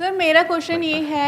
Sir मेरा question ये है,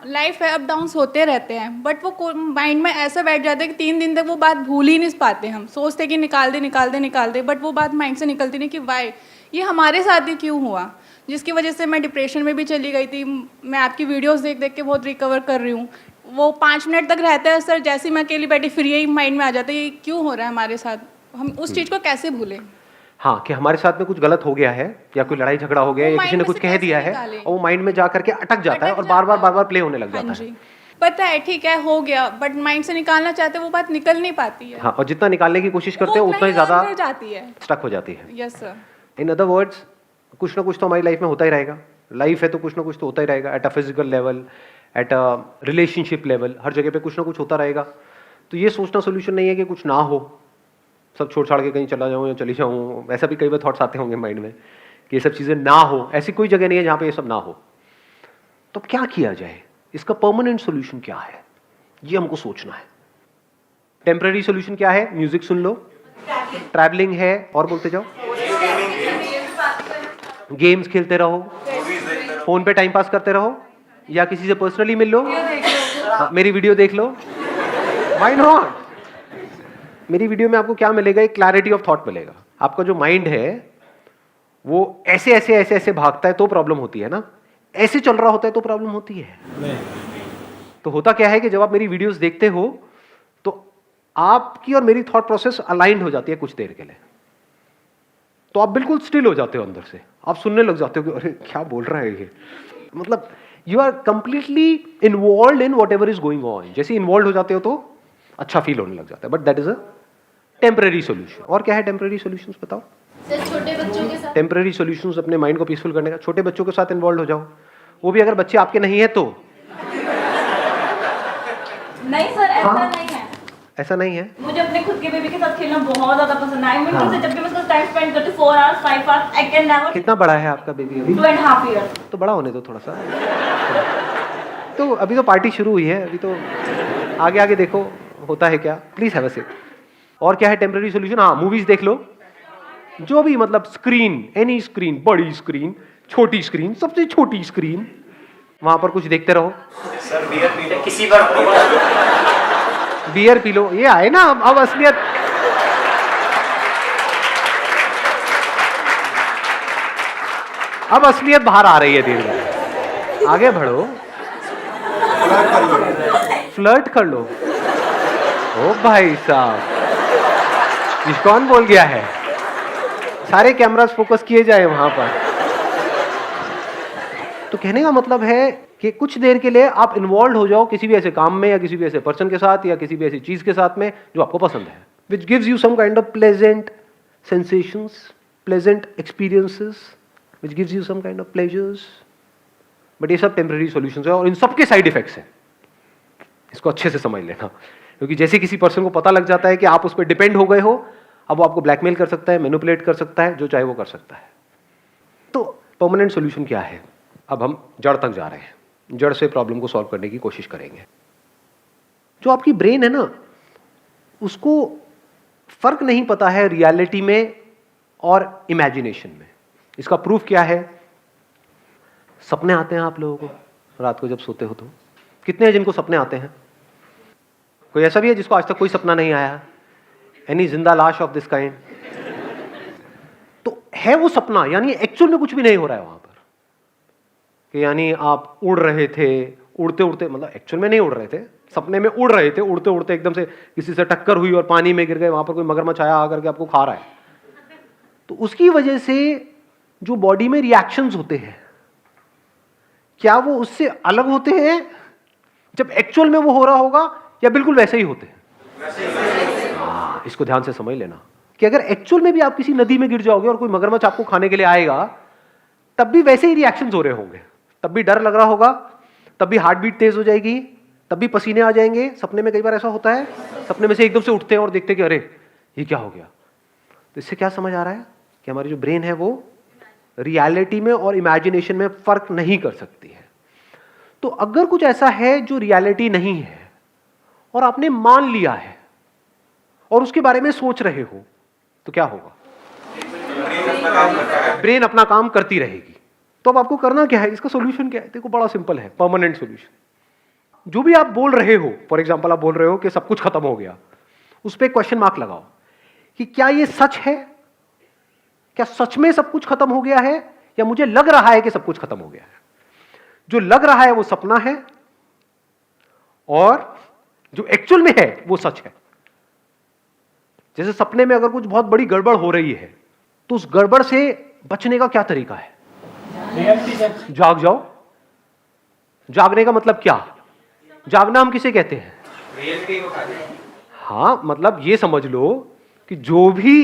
लाइफ है, अप डाउन्स होते रहते हैं, बट वो माइंड में ऐसा बैठ जाता है कि 3 दिन तक वो बात भूल ही नहीं पाते। हम सोचते कि निकाल दे, बट वो बात माइंड से निकलती नहीं कि वाई ये हमारे साथ ही क्यों हुआ, जिसकी वजह से मैं डिप्रेशन में भी चली गई थी। मैं आपकी वीडियोस देख देख के बहुत रिकवर कर रही हूँ। वो 5 मिनट तक रहता है सर, जैसे ही मैं अकेली बैठी फिर यही माइंड में आ जाता है ये क्यों हो रहा है हमारे साथ, हम उस चीज़ को कैसे भूलें। हाँ, कि हमारे साथ में कुछ गलत हो गया है या कोई लड़ाई झगड़ा हो गया है या किसी ने कुछ कह दिया है और वो माइंड में जा करके अटक जाता है और बार बार प्ले होने लग जाता है। पता है ठीक है हो गया, बट माइंड से निकालना चाहते वो बात निकल नहीं पाती है। हाँ, और जितना निकालने की कोशिश करते हैं उतना ही ज्यादा जाती है, स्टक हो जाती है। Yes sir. In other words, कुछ ना कुछ तो हमारी लाइफ में होता ही रहेगा। लाइफ है तो कुछ ना कुछ तो होता ही रहेगा, at a physical level, at a relationship level, हर जगह पे कुछ ना कुछ होता रहेगा। तो ये सोचना सोल्यूशन नहीं है कि कुछ ना हो, सब छोड़ छाड़ के कहीं चला जाऊँ या चली जाऊँ। ऐसा भी कई बार थॉट्स आते होंगे माइंड में कि ये सब चीज़ें ना हो। ऐसी कोई जगह नहीं है जहाँ पे ये सब ना हो। तो क्या किया जाए, इसका परमानेंट सोल्यूशन क्या है, ये हमको सोचना है। टेम्पररी सोल्यूशन क्या है? म्यूजिक सुन लो, ट्रैवलिंग है, और बोलते जाओ, गेम्स खेलते रहो, फोन पे टाइम पास करते रहो, या किसी से पर्सनली मिल लो, मेरी वीडियो देख लो। Why not? मेरी वीडियो में आपको क्या मिलेगा? एक क्लैरिटी ऑफ थॉट मिलेगा। आपका जो माइंड है वो ऐसे ऐसे ऐसे ऐसे भागता है तो प्रॉब्लम होती है ना, ऐसे चल रहा होता है तो प्रॉब्लम होती है। तो होता क्या है कि जब आप मेरी वीडियोस देखते हो तो आपकी और मेरी थॉट प्रोसेस अलाइंड हो जाती है कुछ देर के लिए। तो आप बिल्कुल स्टिल हो जाते हो अंदर से, आप सुनने लग जाते हो कि अरे क्या बोल रहा है ये, मतलब you are completely involve in whatever is going on. जैसे इन्वॉल्व हो जाते हो तो अच्छा फील होने लग जाता है। But that is a temporary solution. और क्या है टेम्पररी सोल्यूशंस बताओ? सर छोटे बच्चों के साथ टेम्पररी सॉल्यूशंस अपने माइंड को पीसफुल करने का, छोटे बच्चों के साथ इन्वॉल्व हो जाओ। वो भी अगर बच्चे आपके नहीं है तो। नहीं सर, ऐसा हाँ? नहीं है। ऐसा नहीं है? मुझे अपने खुद के बेबी के साथ खेलना बहुत ज्यादा पसंद है। हाँ। से जब भी मैं उसका टाइम स्पेंड करती हूँ 4 hours 5 hours, I can never. कितना बड़ा है आपका बेबी अभी? 2.5 ईयर्स। तो बड़ा होने दो थोड़ा सा। तो अभी तो पार्टी शुरू हुई है, अभी तो आगे आगे देखो होता है क्या। Please have a sip. और क्या है टेम्पररी सॉल्यूशन? हाँ, मूवीज देख लो, जो भी, मतलब स्क्रीन, एनी स्क्रीन, बड़ी स्क्रीन, छोटी स्क्रीन, सबसे छोटी स्क्रीन, वहां पर कुछ देखते रहो। सर बियर पी लो, किसी बार बियर पी लो, ये आए ना अब असलियत। अब असलियत बाहर आ रही है धीरे धीरे। आगे बढ़ो, फ्लर्ट कर लो। ओ भाई साहब, कौन बोल गया है? सारे कैमरास फोकस किए जाए वहां पर। तो कहने का मतलब है कि कुछ देर के लिए आप इन्वॉल्व हो जाओ किसी भी ऐसे काम में या किसी भी ऐसे पर्सन के साथ या किसी भी ऐसी चीज के साथ में जो आपको पसंद है, which gives you some kind of pleasant sensations, pleasant experiences, which gives you some kind of pleasures. But ये सब टेम्पररी सॉल्यूशंस है और इन सबके साइड इफेक्ट्स हैं। इसको अच्छे से समझ लेना, क्योंकि जैसे किसी पर्सन को पता लग जाता है कि आप उस पर डिपेंड हो गए हो, अब वो आपको ब्लैकमेल कर सकता है, मैनिपुलेट कर सकता है, जो चाहे वो कर सकता है। तो परमानेंट सॉल्यूशन क्या है? अब हम जड़ तक जा रहे हैं, जड़ से प्रॉब्लम को सॉल्व करने की कोशिश करेंगे। जो आपकी ब्रेन है ना, उसको फर्क नहीं पता है रियलिटी में और इमेजिनेशन में। इसका प्रूफ क्या है? सपने आते हैं आप लोगों को रात को जब सोते हो तो? कितने हैं जिनको सपने आते हैं? कोई ऐसा भी है जिसको आज तक कोई सपना नहीं आया? एनी जिंदा लाश ऑफ दिस काइंड? तो है वो सपना, यानी एक्चुअल में कुछ भी नहीं हो रहा है वहां पर, कि यानी आप उड़ रहे थे, उड़ते उड़ते, मतलब एक्चुअल में नहीं उड़ रहे थे, सपने में उड़ रहे थे, उड़ते उड़ते एकदम से किसी से टक्कर हुई और पानी में गिर गए, वहां पर कोई मगरमच्छ आया आकर के आपको खा रहा है। तो उसकी वजह से जो बॉडी में रिएक्शंस होते हैं, क्या वो उससे अलग होते हैं जब एक्चुअल में वो हो रहा होगा, या बिल्कुल वैसे ही होते हैं? इसको ध्यान से समझ लेना कि अगर एक्चुअल में भी आप किसी नदी में गिर जाओगे और कोई मगरमच्छ आपको खाने के लिए आएगा, तब भी वैसे ही रिएक्शंस हो रहे होंगे, तब भी डर लग रहा होगा, तब भी हार्ट बीट तेज हो जाएगी, तब भी पसीने आ जाएंगे। सपने में कई बार ऐसा होता है, सपने में से एकदम से उठते हैं और देखते हैं कि अरे ये क्या हो गया। तो इससे क्या समझ आ रहा है कि हमारी जो ब्रेन है वो रियलिटी में और इमेजिनेशन में फर्क नहीं कर सकती है। तो अगर कुछ ऐसा है जो रियलिटी नहीं है और आपने मान लिया है और उसके बारे में सोच रहे हो, तो क्या होगा? ब्रेन अपना काम करती रहेगी। तो अब आपको करना क्या है, इसका सोल्यूशन क्या है? देखो बड़ा सिंपल है, परमानेंट सोल्यूशन। जो भी आप बोल रहे हो, फॉर एग्जाम्पल आप बोल रहे हो कि सब कुछ खत्म हो गया, उस पर क्वेश्चन मार्क लगाओ कि क्या ये सच है? क्या सच में सब कुछ खत्म हो गया है, या मुझे लग रहा है कि सब कुछ खत्म हो गया है? जो लग रहा है वो सपना है, और जो एक्चुअल में है वो सच है। जैसे सपने में अगर कुछ बहुत बड़ी गड़बड़ हो रही है, तो उस गड़बड़ से बचने का क्या तरीका है? जाग जाओ। जागने का मतलब क्या? जागना हम किसे कहते हैं? रियलिटी को खाते हैं। हाँ, मतलब ये समझ लो कि जो भी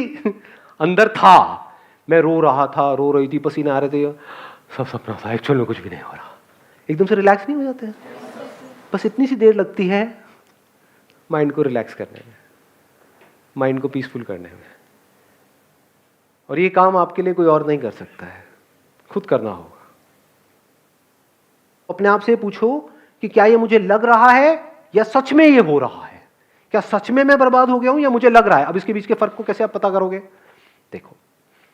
अंदर था, मैं रो रहा था, रो रही थी, पसीने आ रहे थे, सब सपना था, एक्चुअल में कुछ भी नहीं हो रहा। एकदम से रिलैक्स नहीं हो जाते हैं? बस इतनी सी देर लगती है माइंड को रिलैक्स करने में, माइंड को पीसफुल करने में। और ये काम आपके लिए कोई और नहीं कर सकता है, खुद करना होगा। अपने आप से पूछो कि क्या ये मुझे लग रहा है या सच में ये हो रहा है? क्या सच में मैं बर्बाद हो गया हूं या मुझे लग रहा है? अब इसके बीच के फर्क को कैसे आप पता करोगे? देखो,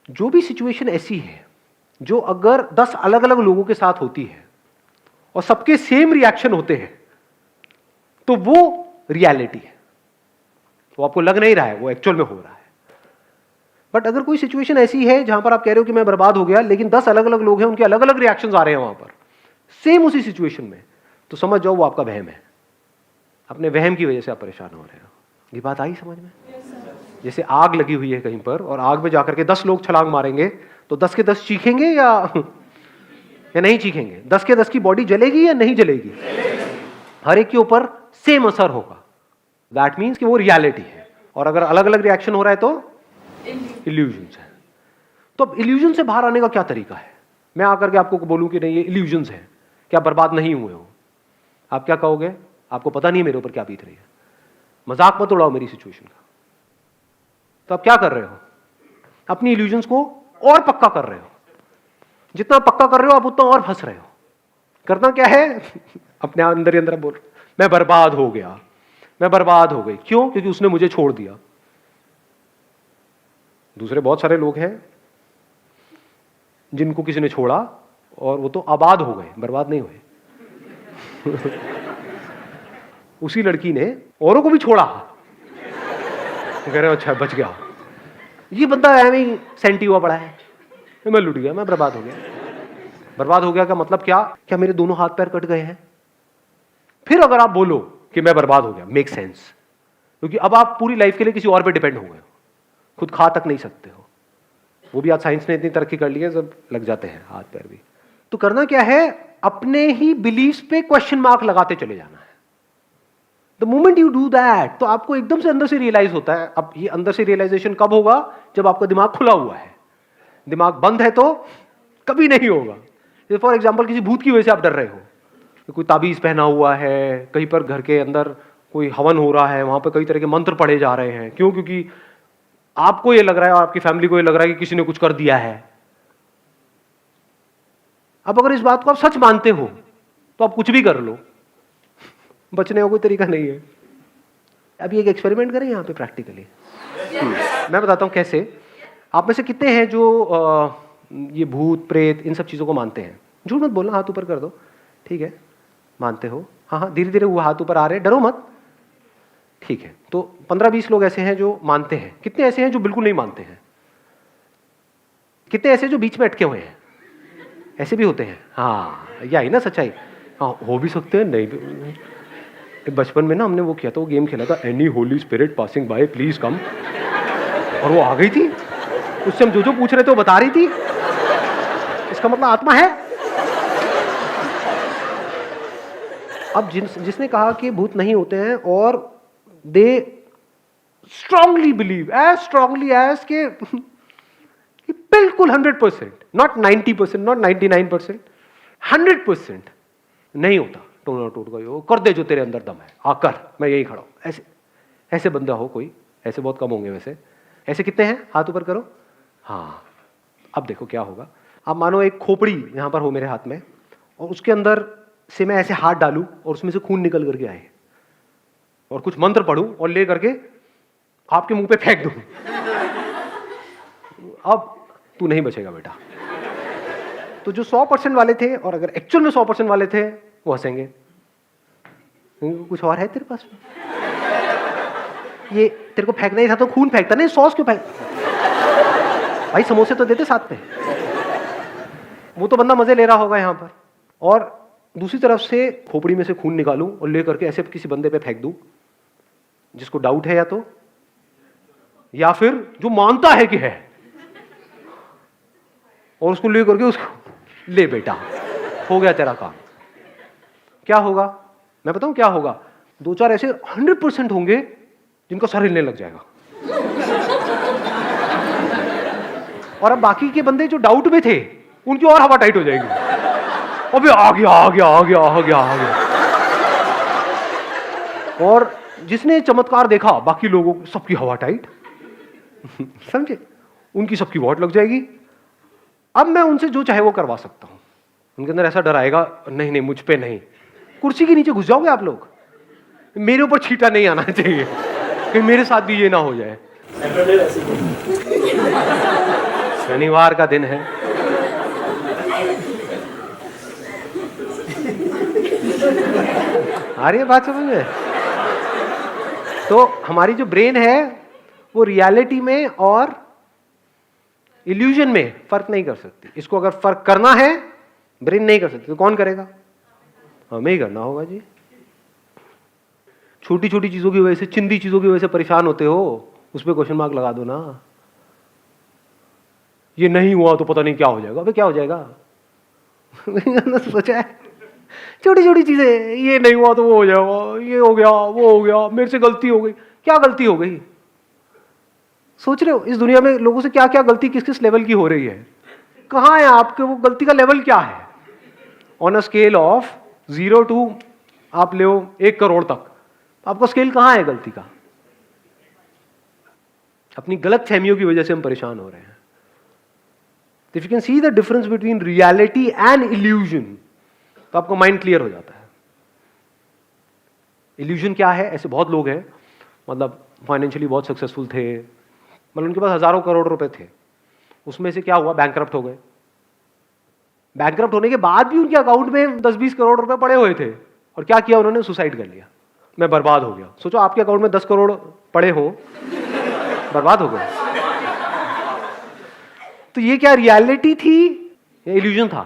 जो भी सिचुएशन ऐसी है जो अगर 10 अलग अलग लोगों के साथ होती है और सबके सेम रिएक्शन होते हैं, तो वो रियलिटी है। वो आपको लग नहीं रहा है, वो एक्चुअल में हो रहा है। बट अगर कोई सिचुएशन ऐसी है जहां पर आप कह रहे हो कि मैं बर्बाद हो गया, लेकिन 10 अलग अलग लोग हैं, उनके अलग अलग रिएक्शंस आ रहे हैं वहां पर सेम उसी सिचुएशन में, तो समझ जाओ वो आपका वहम है। अपने वहम की वजह से आप परेशान हो रहे हो। ये बात आई समझ में? जैसे आग लगी हुई है कहीं पर, और आग में जाकर के 10 लोग छलांग मारेंगे, तो 10 के 10 चीखेंगे या नहीं चीखेंगे? 10 के 10 की बॉडी जलेगी या नहीं जलेगी? हर एक के ऊपर सेम असर होगा। दैट मीन्स कि वो रियलिटी है। और अगर अलग अलग रिएक्शन हो रहा है तो इल्यूजन्स है। तो अब इल्यूजन से बाहर आने का क्या तरीका है? मैं आकर के आपको बोलूं कि नहीं ये इल्यूजन्स है, क्या बर्बाद नहीं हुए हो, आप क्या कहोगे? आपको पता नहीं है मेरे ऊपर क्या बीत रही है, मजाक मत उड़ाओ मेरी सिचुएशन का। तो आप क्या कर रहे हो? अपनी इल्यूजन्स को और पक्का कर रहे हो। जितना पक्का कर रहे हो आप उतना और फंस रहे हो। करना क्या है? अपने अंदर ही अंदर बोल, मैं बर्बाद हो गया, मैं बर्बाद हो गई। क्यों? क्योंकि उसने मुझे छोड़ दिया। दूसरे बहुत सारे लोग हैं जिनको किसी ने छोड़ा और वो तो आबाद हो गए, बर्बाद नहीं हुए। उसी लड़की ने औरों को भी छोड़ा, कह रहे हो अच्छा बच गया। ये बंदा ऐਵੇਂ ही सेंटी हुआ पड़ा है, मैं लुट गया, मैं बर्बाद हो गया। बर्बाद हो गया का मतलब क्या? क्या मेरे दोनों हाथ पैर कट गए हैं? फिर अगर आप बोलो कि मैं बर्बाद हो गया, मेक सेंस, क्योंकि अब आप पूरी लाइफ के लिए किसी और पे डिपेंड हो गए हो, खुद खा तक नहीं सकते हो। वो भी आज साइंस ने इतनी तरक्की कर ली है, सब लग जाते हैं हाथ पैर भी। तो करना क्या है? अपने ही बिलीफ्स पे क्वेश्चन मार्क लगाते चले जाना है। The moment you do that, तो आपको एकदम से अंदर से रियलाइज होता है। अब ये अंदर से रियलाइजेशन कब होगा? जब आपका दिमाग खुला हुआ है। दिमाग बंद है तो कभी नहीं होगा। जैसे फॉर एग्जाम्पल किसी भूत की वजह से आप डर रहे हो, कोई ताबीज पहना हुआ है, कहीं पर घर के अंदर कोई हवन हो रहा है, वहां पर कई तरह के मंत्र पढ़े जा रहे हैं। क्यों? क्योंकि आपको ये लग रहा है और आपकी फैमिली को ये लग रहा है कि किसी ने कुछ कर दिया है। अब अगर इस बात को आप सच मानते हो तो आप कुछ भी कर लो, बचने का कोई तरीका नहीं है। अभी एक एक्सपेरिमेंट करें यहाँ पे प्रैक्टिकली। मैं बताता हूँ कैसे। आप में से कितने हैं जो ये भूत प्रेत इन सब चीज़ों को मानते हैं? झूठ मत बोलना, हाथ ऊपर कर दो। ठीक है, मानते हो? हाँ हाँ, धीरे धीरे वो हाथ ऊपर आ रहे हैं, डरो मत। ठीक है, तो 15-20 लोग ऐसे हैं जो मानते हैं। कितने ऐसे हैं जो बिल्कुल नहीं मानते हैं? कितने ऐसे जो बीच में अटके हुए हैं? ऐसे भी होते हैं। हाँ, यही ना सच्चाई। हाँ, हो भी सकते हैं, नहीं भी। बचपन में ना हमने वो किया था, वो गेम खेला था, any Holi spirit passing by please come, और वो आ गई थी। उससे हम जो पूछ रहे थे वो बता रही थी। इसका मतलब आत्मा है। अब जिसने कहा कि भूत नहीं होते हैं, और they strongly believe, as strongly as के बिल्कुल 100%, नॉट 90%, नॉट 99%, 100% नहीं होता। टोना टूट गई हो, कर दे जो तेरे अंदर दम है, आकर मैं यही खड़ा हूं। ऐसे ऐसे बंदा हो कोई? ऐसे बहुत कम होंगे वैसे। ऐसे कितने हैं? हाथ ऊपर करो। हाँ, अब देखो क्या होगा। अब मानो एक खोपड़ी यहां पर हो मेरे हाथ में, और उसके अंदर से मैं ऐसे हाथ डालूं और उसमें से खून निकल करके आए, और कुछ मंत्र पढ़ूं और ले करके आपके मुंह पे फेंक दूं। अब तू नहीं बचेगा बेटा। तो जो 100% वाले थे और अगर एक्चुअल में 100% वाले थे वो हंसेंगे, कुछ और है तेरे पास में? ये तेरे को फेंकना ही था तो खून फेंकता, नहीं सॉस क्यों फेंक? भाई समोसे तो देते साथ में। वो तो बंदा मजे ले रहा होगा यहाँ पर, और दूसरी तरफ से खोपड़ी में से खून निकालूं और ले करके ऐसे किसी बंदे पे फेंक दूं जिसको डाउट है या फिर जो मानता है कि है, और उसको ले करके उसको ले बेटा हो गया तेरा काम। क्या होगा मैं बताऊं क्या होगा? 2-4 ऐसे 100% होंगे जिनका सर हिलने लग जाएगा, और अब बाकी के बंदे जो डाउट में थे उनकी और हवा टाइट हो जाएगी। अबे आ गया आ गया आ गया आ गया आ गया। और जिसने चमत्कार देखा बाकी लोगों सबकी हवा टाइट समझे, उनकी सबकी वॉट लग जाएगी। अब मैं उनसे जो चाहे वो करवा सकता हूं। उनके अंदर ऐसा डर आएगा, नहीं नहीं मुझ पे नहीं। कुर्सी के नीचे घुस जाओगे आप लोग, मेरे ऊपर छींटा नहीं आना चाहिए कि मेरे साथ भी ये ना हो जाए। शनिवार का दिन है, आ रही है बात समझ में? तो हमारी जो ब्रेन है वो रियलिटी में और इल्यूजन में फर्क नहीं कर सकती। इसको अगर फर्क करना है ब्रेन नहीं कर सकती तो कौन करेगा? हमें ही करना होगा जी। छोटी छोटी चीजों की वजह से, चिंदी चीजों की वजह से परेशान होते हो, उस पर क्वेश्चन मार्क लगा दो ना। ये नहीं हुआ तो पता नहीं क्या हो जाएगा। अबे क्या हो जाएगा? सोचा है छोटी छोटी चीजें, ये नहीं हुआ तो वो हो जाएगा, ये हो गया वो हो गया, मेरे से गलती हो गई। क्या गलती हो गई? सोच रहे हो इस दुनिया में लोगों से क्या क्या गलती किस किस लेवल की हो रही है? कहाँ है आपके वो गलती का लेवल क्या है? On a scale of 0 to आप ले 1 करोड़ तक, आपका स्केल कहाँ है गलती का? अपनी गलत फहमियों की वजह से हम परेशान हो रहे हैं। If you can see the difference between reality and illusion, तो आपका माइंड क्लियर हो जाता है। इल्यूजन क्या है? ऐसे बहुत लोग हैं, मतलब फाइनेंशियली बहुत सक्सेसफुल थे, मतलब उनके पास हजारों करोड़ रुपए थे, उसमें से क्या हुआ? बैंकरप्ट हो गए। बैंकरप्ट होने के बाद भी उनके अकाउंट में 10-20 करोड़ रुपए पड़े हुए थे, और क्या किया उन्होंने? सुसाइड कर लिया। मैं बर्बाद हो गया। सोचो आपके अकाउंट में 10 करोड़ पड़े हो, बर्बाद हो गए। तो ये क्या रियलिटी थी या इल्यूजन था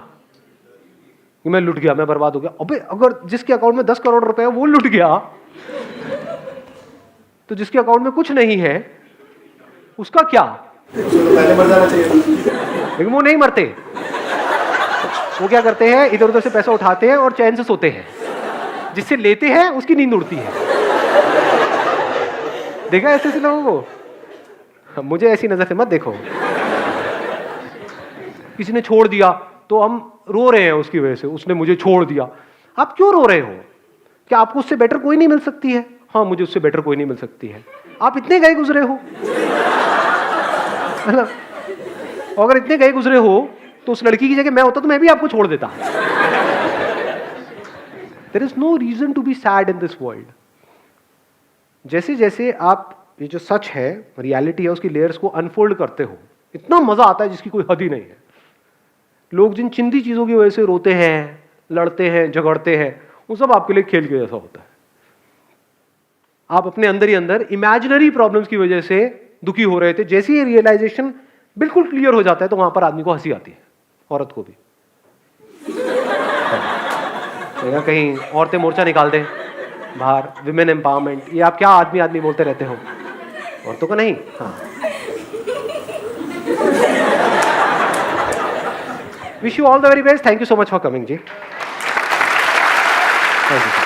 कि मैं लुट गया, मैं बर्बाद हो गया? अबे अगर जिसके अकाउंट में 10 करोड़ रुपए है वो लुट गया, तो जिसके अकाउंट में कुछ नहीं है उसका क्या? पहले मर जाना चाहिए। लेकिन वो नहीं मरते। वो क्या करते हैं? इधर उधर से पैसा उठाते हैं और चैन से सोते हैं। जिससे लेते हैं उसकी नींद उड़ती है। देखा ऐसे ऐसे लोगों को? मुझे ऐसी नजर से मत देखो। किसी ने छोड़ दिया तो हम रो रहे हैं उसकी वजह से, उसने मुझे छोड़ दिया। आप क्यों रो रहे हो? क्या आपको उससे बेटर कोई नहीं मिल सकती है? हाँ, मुझे उससे बेटर कोई नहीं मिल सकती है। आप इतने गए गुजरे हो, अगर इतने गए गुजरे हो तो उस लड़की की जगह मैं होता तो मैं भी आपको छोड़ देता। There is no reason to be sad in this world. जैसे जैसे आप ये जो सच है, रियलिटी है, उसकी लेयर्स को अनफोल्ड करते हो, इतना मजा आता है जिसकी कोई हद ही नहीं है। लोग जिन चिंदी चीजों की वजह से रोते हैं, लड़ते हैं, झगड़ते हैं, वो सब आपके लिए खेल के जैसा होता है। आप अपने अंदर ही अंदर इमेजिनरी प्रॉब्लम्स की वजह से दुखी हो रहे थे। जैसे ही रियलाइजेशन बिल्कुल क्लियर हो जाता है तो वहां पर आदमी को हंसी आती है, औरत को भी। कहीं औरतें मोर्चा निकाल दें बाहर, विमेन एम्पावरमेंट, ये आप क्या आदमी आदमी बोलते रहते हो, औरतों को नहीं। हाँ, wish you all the very best. Thank you so much for coming जी। Thank you.